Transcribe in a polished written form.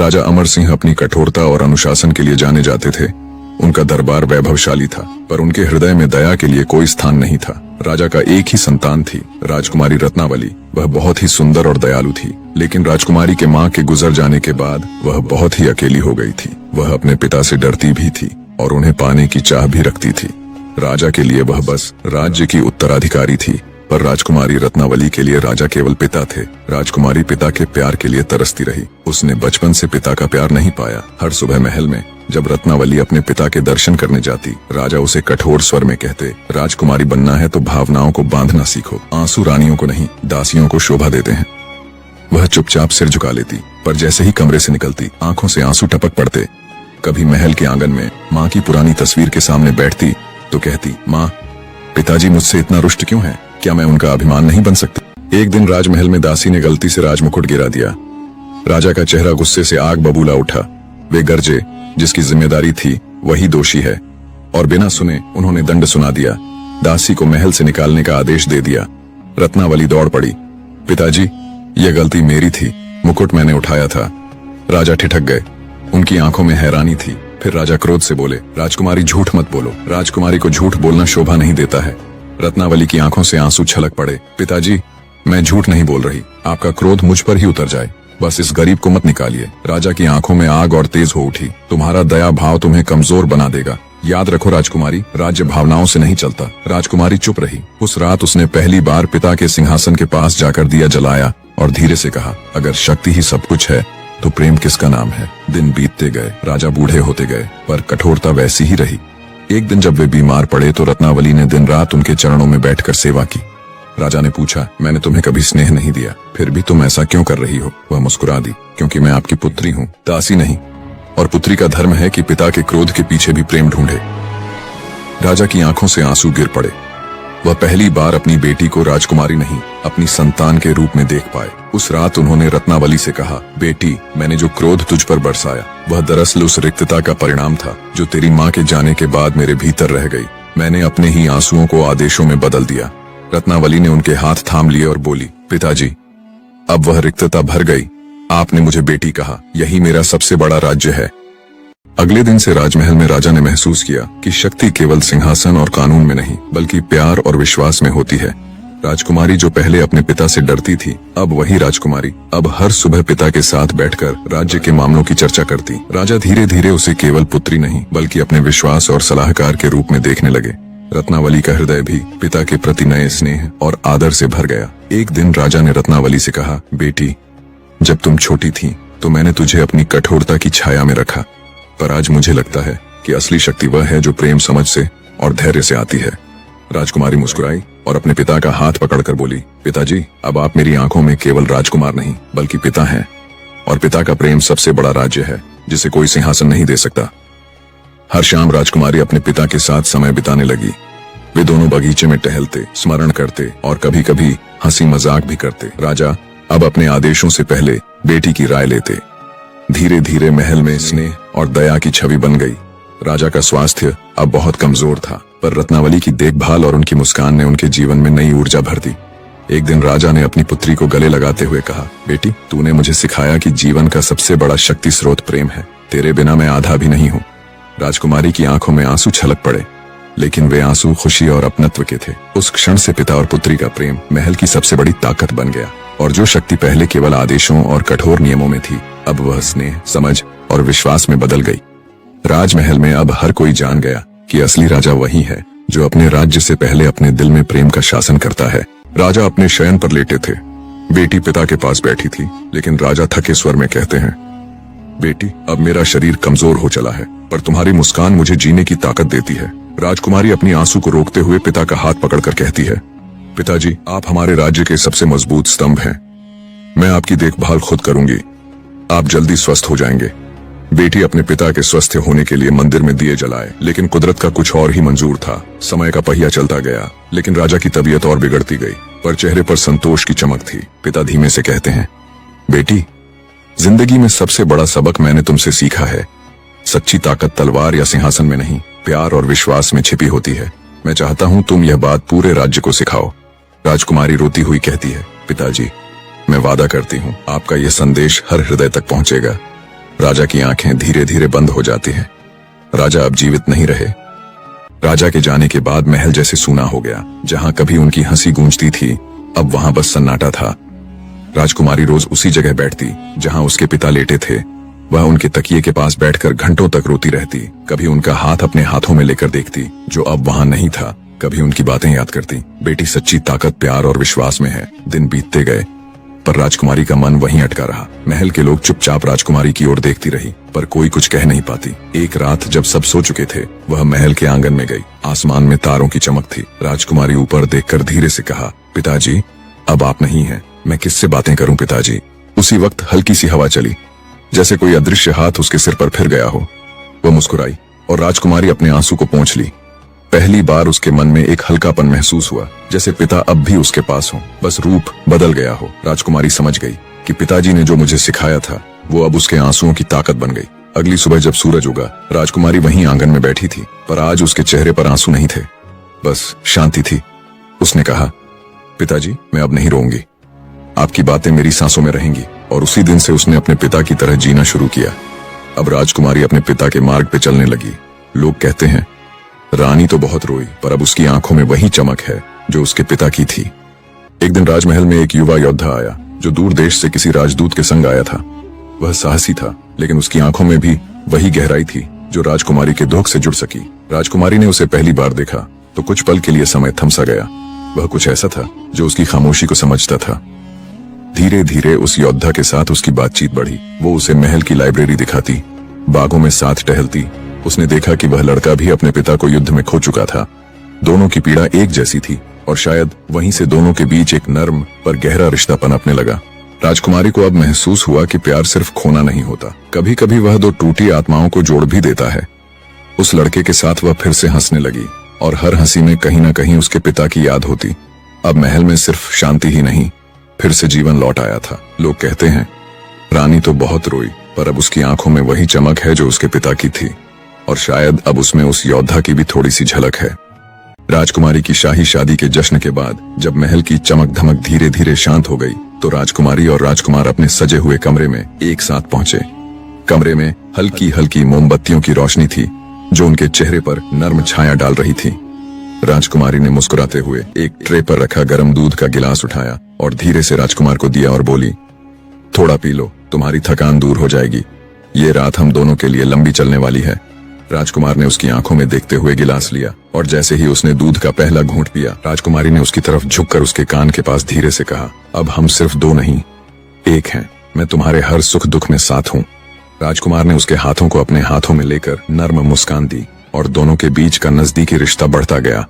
राजा अमर सिंह अपनी कठोरता और अनुशासन के लिए जाने जाते थे। उनका दरबार वैभवशाली था, पर उनके हृदय में दया के लिए कोई स्थान नहीं था। राजा का एक ही संतान थी, राजकुमारी रत्नावली। वह बहुत ही सुंदर और दयालु थी, लेकिन राजकुमारी के माँ के गुजर जाने के बाद वह बहुत ही अकेली हो गई थी। वह अपने पिता से डरती भी थी और उन्हें पाने की चाह भी रखती थी। राजा के लिए वह बस राज्य की उत्तराधिकारी थी, पर राजकुमारी रत्नावली के लिए राजा केवल पिता थे। राजकुमारी पिता के प्यार के लिए तरसती रही। उसने बचपन से पिता का प्यार नहीं पाया। हर सुबह महल में जब रत्नावली अपने पिता के दर्शन करने जाती, राजा उसे कठोर स्वर में कहते, राजकुमारी बनना है तो भावनाओं को बांधना सीखो। आंसू रानियों को नहीं, दासियों को शोभा देते हैं। वह चुपचाप सिर झुका लेती, पर जैसे ही कमरे से निकलती, आंखों से आंसू टपक पड़ते। कभी महल के आंगन में माँ की पुरानी तस्वीर के सामने बैठती तो कहती, माँ, पिताजी मुझसे इतना रुष्ट क्यों है? क्या मैं उनका अभिमान नहीं बन सकती? एक दिन राजमहल में दासी ने गलती से राजमुकुट गिरा दिया। राजा का चेहरा गुस्से से आग बबूला उठा। वे गरजे, जिसकी जिम्मेदारी थी वही दोषी है, और बिना सुने उन्होंने दंड सुना दिया। दासी को महल से निकालने का आदेश दे दिया। रत्नावली दौड़ पड़ी, पिताजी, यह गलती मेरी थी, मुकुट मैंने उठाया था। राजा ठिठक गए। उनकी आंखों में हैरानी थी। फिर राजा क्रोध से बोले, राजकुमारी झूठ मत बोलो। राजकुमारी को झूठ बोलना शोभा नहीं देता है। रत्नावली की आंखों से आंसू छलक पड़े। पिताजी, मैं झूठ नहीं बोल रही, आपका क्रोध मुझ पर ही उतर जाए, बस इस गरीब को मत निकालिए। राजा की आंखों में आग और तेज हो उठी। तुम्हारा दया भाव तुम्हें कमजोर बना देगा। याद रखो राजकुमारी, राज्य भावनाओं से नहीं चलता। राजकुमारी चुप रही। उस रात उसने पहली बार पिता के सिंहासन के पास जाकर दिया जलाया और धीरे से कहा, अगर शक्ति ही सब कुछ है तो प्रेम किसका नाम है? दिन बीतते गए, राजा बूढ़े होते गए, पर कठोरता वैसी ही रही। एक दिन जब वे बीमार पड़े तो रत्नावली ने दिन रात उनके चरणों में बैठकर सेवा की। राजा ने पूछा, मैंने तुम्हें कभी स्नेह नहीं दिया, फिर भी तुम ऐसा क्यों कर रही हो? वह मुस्कुरा दी, क्योंकि मैं आपकी पुत्री हूँ, दासी नहीं, और पुत्री का धर्म है कि पिता के क्रोध के पीछे भी प्रेम ढूंढे। राजा की आंखों से आंसू गिर पड़े। वह पहली बार अपनी बेटी को राजकुमारी नहीं, अपनी संतान के रूप में देख पाए। उस रात उन्होंने रत्नावली से कहा, बेटी, मैंने जो क्रोध तुझ पर बरसाया वह दरअसल उस रिक्तता का परिणाम था जो तेरी माँ के जाने के बाद मेरे भीतर रह गई। मैंने अपने ही आंसुओं को आदेशों में बदल दिया। रत्नावली ने उनके हाथ थाम लिए और बोली, पिताजी, अब वह रिक्तता भर गई। आपने मुझे बेटी कहा, यही मेरा सबसे बड़ा राज्य है। अगले दिन से राजमहल में राजा ने महसूस किया कि शक्ति केवल सिंहासन और कानून में नहीं, बल्कि प्यार और विश्वास में होती है। राजकुमारी जो पहले अपने पिता से डरती थी, अब वही राजकुमारी अब हर सुबह पिता के साथ बैठकर राज्य के मामलों की चर्चा करती। राजा धीरे धीरे उसे केवल पुत्री नहीं, बल्कि अपने विश्वास और सलाहकार के रूप में देखने लगे। रत्नावली का हृदय भी पिता के प्रति नए स्नेह और आदर से भर गया। एक दिन राजा ने रत्नावली से कहा, बेटी, जब तुम छोटी थी तो मैंने तुझे अपनी कठोरता की छाया में रखा, पर आज मुझे लगता है कि असली शक्ति वह है जो प्रेम, समझ से और धैर्य से आती है। राजकुमारी मुस्कुराई और अपने पिता का हाथ पकड़कर बोली, पिताजी, अब आप मेरी आंखों में केवल राजकुमार नहीं बल्कि पिता हैं, और पिता का प्रेम सबसे बड़ा राज्य है जिसे कोई सिंहासन नहीं दे सकता। हर शाम राजकुमारी अपने पिता के साथ समय बिताने लगी। वे दोनों बगीचे में टहलते, स्मरण करते और कभी कभी हंसी मजाक भी करते। राजा अब अपने आदेशों से पहले बेटी की राय लेते। धीरे धीरे महल में स्नेह और दया की छवि बन गई। राजा का स्वास्थ्य अब बहुत कमजोर था, पर रत्नावली की देखभाल और उनकी मुस्कान ने उनके जीवन में नई ऊर्जा भर दी। एक दिन राजा ने अपनी पुत्री को गले लगाते हुए कहा, बेटी, तूने मुझे सिखाया कि जीवन का सबसे बड़ा शक्ति स्रोत प्रेम है। तेरे बिना मैं आधा भी नहीं हूँ। राजकुमारी की आंखों में आंसू छलक पड़े, लेकिन वे आंसू खुशी और अपनत्व के थे। उस क्षण से पिता और पुत्री का प्रेम महल की सबसे बड़ी ताकत बन गया, और जो शक्ति पहले केवल आदेशों और कठोर नियमों में थी, अब वह स्नेह, समझ और विश्वास में बदल गई। राजमहल में अब हर कोई जान गया कि असली राजा वही है जो अपने राज्य से पहले अपने दिल में प्रेम का शासन करता है। राजा अपने शयन पर लेटे थे। बेटी पिता के पास बैठी थी, लेकिन राजा थके स्वर में कहते हैं, बेटी, अब मेरा शरीर कमजोर हो चला है, पर तुम्हारी मुस्कान मुझे जीने की ताकत देती है। राजकुमारी अपनी आंसू को रोकते हुए पिता का हाथ पकड़कर कहती है, पिताजी, आप हमारे राज्य के सबसे मजबूत स्तंभ हैं। मैं आपकी देखभाल खुद करूंगी। आप जल्दी स्वस्थ हो जाएंगे। बेटी अपने पिता के स्वस्थ होने के लिए मंदिर में दिए जलाए, लेकिन कुदरत का कुछ और ही मंजूर था। समय का पहिया चलता गया, लेकिन राजा की तबीयत और बिगड़ती गई, पर चेहरे पर संतोष की चमक थी। पिता धीमे से कहते हैं, बेटी, जिंदगी में सबसे बड़ा सबक मैंने तुमसे सीखा है। सच्ची ताकत तलवार या सिंहासन में नहीं, प्यार और विश्वास में छिपी होती है। मैं चाहता हूँ तुम यह बात पूरे राज्य को सिखाओ। राजकुमारी रोती हुई कहती है, पिताजी, मैं वादा करती हूँ आपका यह संदेश हर हृदय तक पहुँचेगा। राजा की आंखें धीरे धीरे बंद हो जाती हैं। राजा अब जीवित नहीं रहे। राजा के जाने के बाद महल जैसे सूना हो गया। जहां कभी उनकी हंसी गूंजती थी, अब वहां बस सन्नाटा था। राजकुमारी रोज उसी जगह बैठती जहां उसके पिता लेटे थे। वह उनके तकिए के पास बैठकर घंटों तक रोती रहती। कभी उनका हाथ अपने हाथों में लेकर देखती, जो अब वहां नहीं था। कभी उनकी बातें याद करती। बेटी सच्ची ताकत प्यार और विश्वास में है। दिन बीतते गए, पर राजकुमारी का मन वहीं अटका रहा। महल के लोग चुपचाप राजकुमारी की ओर देखती रही, पर कोई कुछ कह नहीं पाती। एक रात जब सब सो चुके थे, वह महल के आंगन में गई। आसमान में तारों की चमक थी। राजकुमारी ऊपर देखकर धीरे से कहा, पिताजी, अब आप नहीं हैं। मैं किससे बातें करूं पिताजी? उसी वक्त हल्की सी हवा चली, जैसे कोई अदृश्य हाथ उसके सिर पर फिर गया हो। वह मुस्कुराई और राजकुमारी अपने आंसू को पोंछ ली। पहली बार उसके मन में एक हल्कापन महसूस हुआ, जैसे पिता अब भी उसके पास हो, बस रूप बदल गया हो। राजकुमारी समझ गई कि पिताजी ने जो मुझे सिखाया था, वो अब उसके आंसुओं की ताकत बन गई। अगली सुबह जब सूरज उगा, राजकुमारी वहीं आंगन में बैठी थी, पर आज उसके चेहरे पर आंसू नहीं थे, बस शांति थी। उसने कहा, पिताजी, मैं अब नहीं रोऊंगी। आपकी बातें मेरी सांसों में रहेंगी। और उसी दिन से उसने अपने पिता की तरह जीना शुरू किया। अब राजकुमारी अपने पिता के मार्ग पे चलने लगी। लोग कहते हैं, रानी तो बहुत रोई, पर अब उसकी आंखों में वही चमक है जो उसके पिता की थी। एक दिन राजमहल में एक युवा योद्धा आया, जो दूर देश से किसी राजदूत के संग आया था। वह साहसी था, लेकिन उसकी आंखों में भी वही गहराई थी जो राजकुमारी के दुख से जुड़ सकी। राजकुमारी ने उसे पहली बार देखा तो कुछ पल के लिए समय थम सा गया। वह कुछ ऐसा था जो उसकी खामोशी को समझता था। धीरे धीरे उस योद्धा के साथ उसकी बातचीत बढ़ी। वो उसे महल की लाइब्रेरी दिखाती, बागों में साथ टहलती। उसने देखा कि वह लड़का भी अपने पिता को युद्ध में खो चुका था। दोनों की पीड़ा एक जैसी थी, और शायद वहीं से दोनों के बीच एक नर्म पर गहरा रिश्ता पनपने लगा। राजकुमारी को अब महसूस हुआ कि प्यार सिर्फ खोना नहीं होता, कभी कभी वह दो टूटी आत्माओं को जोड़ भी देता है। उस लड़के के साथ वह फिर से हंसने लगी, और हर हंसी में कहीं न कहीं उसके पिता की याद होती। अब महल में सिर्फ शांति ही नहीं, फिर से जीवन लौट आया था। लोग कहते हैं, रानी तो बहुत रोई, पर अब उसकी आंखों में वही चमक है जो उसके पिता की थी, और शायद अब उसमें उस योद्धा की भी थोड़ी सी झलक है। राजकुमारी की शाही शादी के जश्न के बाद जब महल की चमक धमक धीरे धीरे शांत हो गई, तो राजकुमारी और राजकुमार अपने सजे हुए कमरे में एक साथ पहुंचे। कमरे में हल्की हल्की मोमबत्तियों की रोशनी थी, जो उनके चेहरे पर नर्म छाया डाल रही थी। राजकुमारी ने मुस्कुराते हुए एक ट्रे पर रखा गर्म दूध का गिलास उठाया और धीरे से राजकुमार को दिया और बोली, थोड़ा पी लो, तुम्हारी थकान दूर हो जाएगी। ये रात हम दोनों के लिए लंबी चलने वाली है। राजकुमार ने उसकी आंखों में देखते हुए गिलास लिया, और जैसे ही उसने दूध का पहला घूंट पिया, राजकुमारी ने उसकी तरफ झुककर उसके कान के पास धीरे से कहा, अब हम सिर्फ दो नहीं, एक हैं। मैं तुम्हारे हर सुख दुख में साथ हूँ। राजकुमार ने उसके हाथों को अपने हाथों में लेकर नर्म मुस्कान दी, और दोनों के बीच का नजदीकी रिश्ता बढ़ता गया।